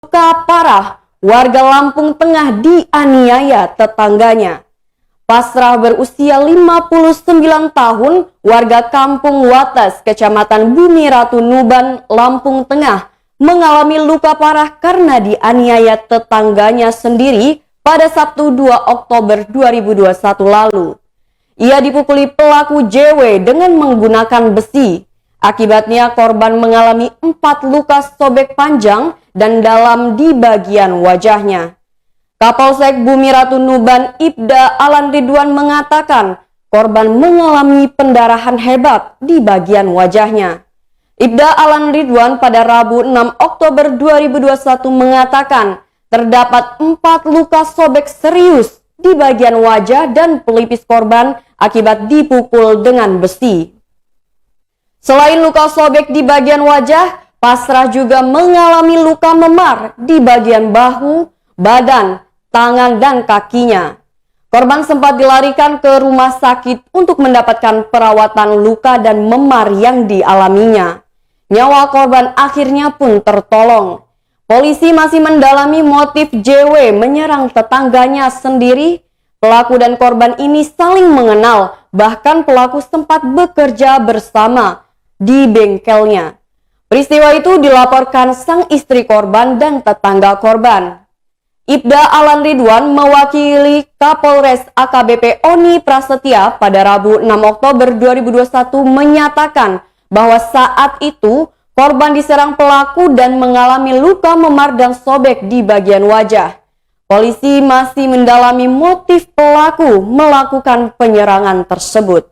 Luka parah, warga Lampung Tengah dianiaya tetangganya. Pasrah berusia 59 tahun, warga Kampung Wates, Kecamatan Bumi Ratu Nuban, Lampung Tengah, mengalami luka parah karena dianiaya tetangganya sendiri pada Sabtu 2 Oktober 2021 lalu. Ia dipukuli pelaku JW dengan menggunakan besi. Akibatnya korban mengalami 4 luka sobek panjang dan dalam di bagian wajahnya. Kapolsek Bumi Ratu Nuban Ibda Alan Ridwan mengatakan korban mengalami pendarahan hebat di bagian wajahnya. Ibda Alan Ridwan pada Rabu 6 Oktober 2021 mengatakan terdapat 4 luka sobek serius di bagian wajah dan pelipis korban akibat dipukul dengan besi. Selain luka sobek di bagian wajah, pasrah juga mengalami luka memar di bagian bahu, badan, tangan, dan kakinya. Korban sempat dilarikan ke rumah sakit untuk mendapatkan perawatan luka dan memar yang dialaminya. Nyawa korban akhirnya pun tertolong. Polisi masih mendalami motif JW menyerang tetangganya sendiri. Pelaku dan korban ini saling mengenal, bahkan pelaku sempat bekerja bersama di bengkelnya. Peristiwa itu dilaporkan sang istri korban dan tetangga korban. Ibda Alan Ridwan mewakili Kapolres AKBP Oni Prasetya pada Rabu 6 Oktober 2021 menyatakan bahwa saat itu korban diserang pelaku dan mengalami luka memar dan sobek di bagian wajah. Polisi masih mendalami motif pelaku melakukan penyerangan tersebut.